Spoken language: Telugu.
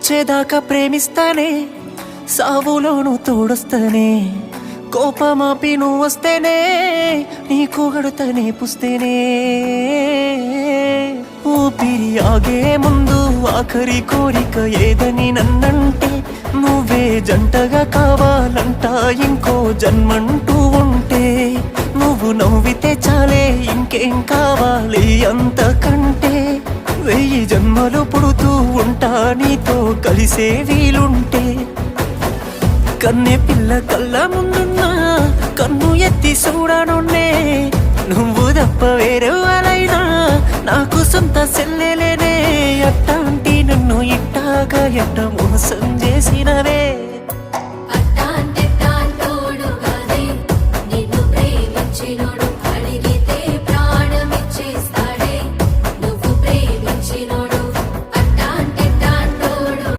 చచ్చేదాకా ప్రేమిస్తానే, సావులోను తోడొస్తానే, కోపమాపి నువ్వు వస్తేనే, నీకు గడుతనే పుస్తేనే. ఊపిరి ఆగే ముందు ఆఖరి కోరిక ఏదని నన్నంటే, నువ్వే జంటగా కావాలంట ఇంకో జన్మంటూ ఉంటే. నువ్వు నవ్వితే చాలే ఇంకేం కావాలి అంతకంటే, 1000 జన్మలు పుడుతూ ఉంటా నీతో కలిసే వీలుంటే. కన్నె పిల్ల కళ్ళ ముందున్నా కన్ను ఎత్తి చూడనున్నే, నువ్వు తప్ప వేరెవరైనా నాకు సొంత సెల్లెలేనే. అట్టాంటి నన్ను ఇట్టాగా ఎట్ట మోసం చేసినవే.